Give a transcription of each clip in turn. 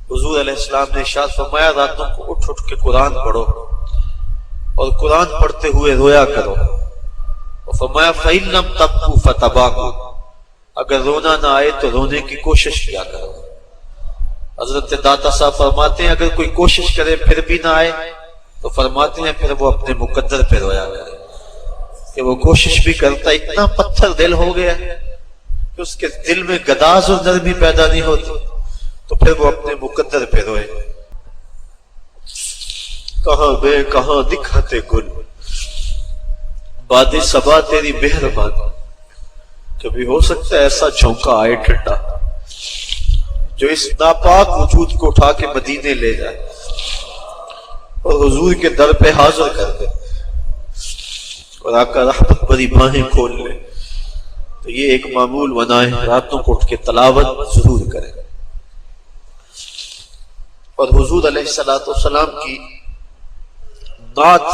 حضور علیہ السلام نے ارشاد فرمایا راتوں کو اٹھ اٹھ کے قرآن پڑھو اور قرآن پڑھتے ہوئے رویا کرو، اور فرمایا فَإِن لَمْ تَبْكُوا فَتَبَاكُوا، اگر رونا نہ آئے تو رونے کی کوشش کیا کرو۔ حضرت داتا صاحب فرماتے ہیں اگر کوئی کوشش کرے پھر بھی نہ آئے تو فرماتے ہیں پھر وہ اپنے مقدر پہ رویا کرے کہ وہ کوشش بھی کرتا اتنا پتھر دل ہو گیا کہ اس کے دل میں گداز اور نرمی پیدا نہیں ہوتی، تو پھر وہ اپنے مقدر پہ روئے۔ کہاں بے کہاں دکھاتے گل باد صبا تیری مہربانی، کبھی ہو سکتا ہے ایسا جھونکا آئے ٹھنڈا جو اس ناپاک وجود کو اٹھا کے مدینے لے جائے اور حضور کے در پہ حاضر کر دے اور آقا رحمت بری باہیں کھول لے، تو یہ ایک معمول بنائے، راتوں کو اٹھ کے تلاوت ضرور کریں اور حضور علیہ السلام کی نعت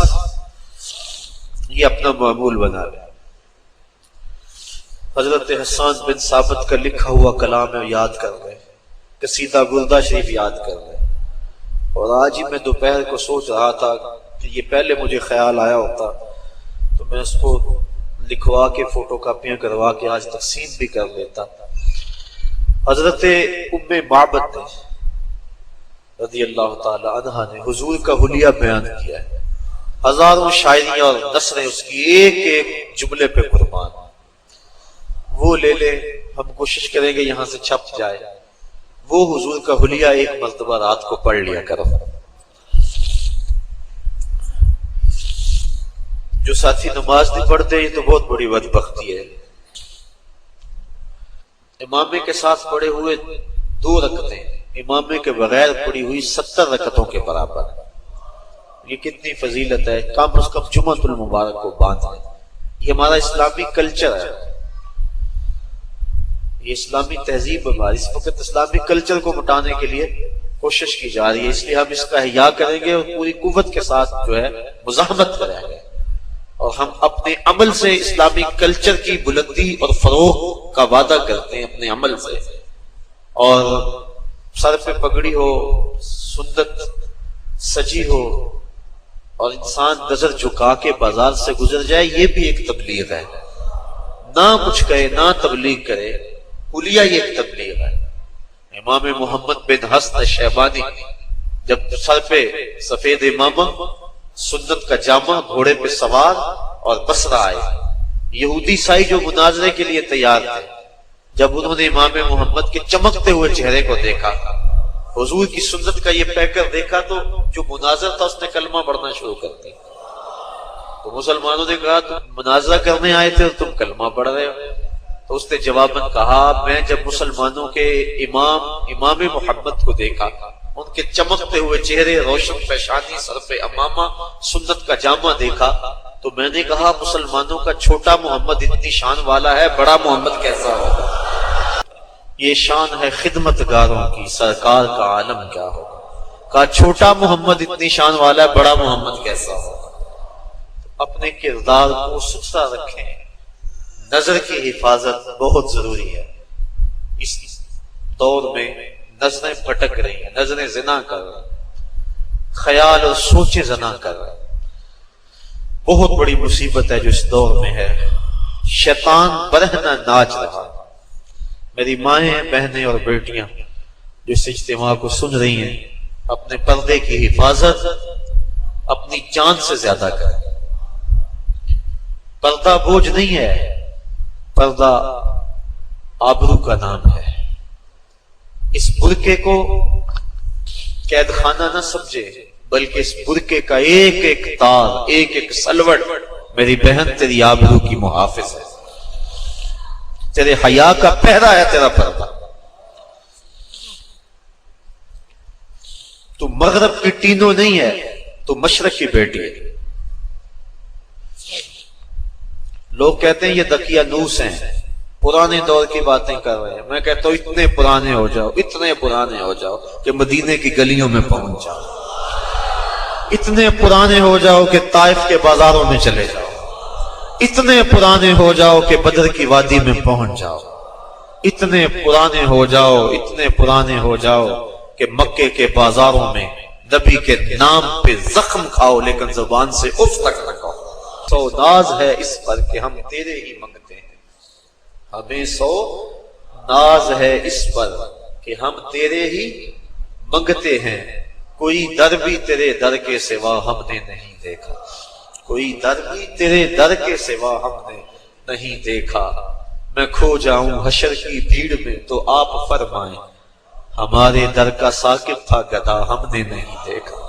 یہ اپنا معمول بنا لے۔ حضرت حسان بن ثابت کا لکھا ہوا کلام ہے یاد کر لیں، قصیدہ گردہ شریف یاد کر لیں، اور آج ہی میں دوپہر کو سوچ رہا تھا کہ یہ پہلے مجھے خیال آیا ہوتا تو میں اس کو لکھوا کے فوٹو کاپیاں کروا کے آج تقسیم بھی کر لیتا۔ حضرت ام معبد نے رضی اللہ تعالی عنہا نے حضور کا حلیہ بیان کیا ہے، ہزاروں شاعریاں اور نثریں اس کی ایک ایک جملے پہ قربان، وہ لے لے، ہم کوشش کریں گے یہاں سے چھپ جائے، وہ حضور کا حلیہ ایک مرتبہ رات کو پڑھ لیا کرو۔ جو ساتھی نماز نہیں پڑھتے یہ تو بہت بڑی بدبختی ہے۔ امامے کے ساتھ پڑھے ہوئے 2 رکعتیں امامے کے بغیر پڑھی ہوئی 70 رکعتوں کے برابر، یہ کتنی فضیلت ہے۔ کم از کم جمعۃ المبارک کو باندھیں، یہ ہمارا اسلامی کلچر ہے، یہ اسلامی تہذیب ہماری، اس وقت اسلامی کلچر کو مٹانے کے لیے کوشش کی جا رہی ہے، اس لیے ہم اس کا احیاء کریں گے اور پوری قوت کے ساتھ جو ہے مزاحمت کریں گے، اور ہم اپنے عمل سے اسلامی کلچر کی بلندی اور فروغ کا وعدہ کرتے ہیں اپنے عمل سے۔ اور سر پہ پگڑی ہو، سنت سجی ہو اور انسان نظر جھکا کے بازار سے گزر جائے، یہ بھی ایک تبلیغ ہے، نہ کچھ کہے نہ تبلیغ کرے، حلیہ یہ ایک تبلیغ ہے۔ امام محمد بن حسن شیبانی جب سر پہ سفید امامہ، سنت کا جامہ، گھوڑے پہ سوار اور بصرہ آئے، یہودی سائی جو مناظرے کے لیے تیار تھے، جب انہوں نے امام محمد کے چمکتے ہوئے چہرے کو دیکھا، حضور کی سنت کا یہ پیکر دیکھا، تو جو مناظر تھا اس نے کلمہ پڑھنا شروع کر دیا۔ تو مسلمانوں نے کہا تم مناظرہ کرنے آئے تھے اور تم کلمہ پڑھ رہے ہو؟ تو اس نے جواباً کہا میں جب مسلمانوں کے امام محمد کو دیکھا، ان کے چمکتے ہوئے چہرے، روشن پیشانی، سر پہ امامہ، سنت کا جامہ دیکھا، تو میں نے کہا مسلمانوں کا چھوٹا محمد اتنی شان والا ہے، بڑا محمد کیسا ہوگا؟ یہ شان ہے خدمت گاروں کی، سرکار کا عالم کیا ہوگا؟ کہا چھوٹا محمد اتنی شان والا ہے، بڑا محمد کیسا ہوگا؟ اپنے کردار کو ستھرا رکھیں، نظر کی حفاظت بہت ضروری ہے۔ اس دور میں نظریں بھٹک رہی ہیں، نظریں زنا کر رہی ہیں، خیال اور سوچیں زنا کر رہی ہیں، بہت بڑی مصیبت ہے جو اس دور میں ہے۔ شیطان برہنہ ناچ رہا۔ میری مائیں، بہنیں اور بیٹیاں جو اس اجتماع کو سن رہی ہیں، اپنے پردے کی حفاظت اپنی جان سے زیادہ کریں۔ پردہ بوجھ نہیں ہے، پردہ آبرو کا نام ہے۔ اس برقعے کو قید خانہ نہ سمجھے، بلکہ اس برقعے کا ایک ایک تار، ایک ایک سلوٹ میری بہن تیری آبرو کی محافظ ہے، تیرے حیا کا پہرا ہے تیرا پردہ۔ تو مغرب کی ٹینوں نہیں ہے، تو مشرق کی بیٹی ہے۔ لوگ کہتے ہیں یہ دقیانوس ہیں، پرانے دور کی باتیں کر رہے ہیں۔ میں کہتا ہوں اتنے پرانے ہو جاؤ، اتنے پرانے ہو جاؤ کہ مدینے کی گلیوں میں پہنچ جاؤ، اتنے پرانے ہو جاؤ کہ طائف کے بازاروں میں چلے جاؤ، اتنے پرانے ہو جاؤ کہ بدر کی وادی میں پہنچ جاؤ، اتنے پرانے ہو جاؤ، اتنے پرانے ہو جاؤ کہ مکے کے بازاروں میں نبی کے نام پہ زخم کھاؤ لیکن زبان سے اف تک نہ کہو. سو ناز ہے اس پر کہ ہم تیرے ہی منگتے ہیں. ہمیں سو ناز ہے اس پر کہ ہم تیرے ہی منگتے ہیں. کوئی در بھی تیرے در کے سوا ہم نے نہیں دیکھا. کوئی در بھی تیرے در کے سوا ہم نے نہیں دیکھا. میں کھو جاؤں حشر کی بھیڑ میں تو آپ فرمائیں ہمارے در کا ثاقب تھا گدھا ہم نے نہیں دیکھا.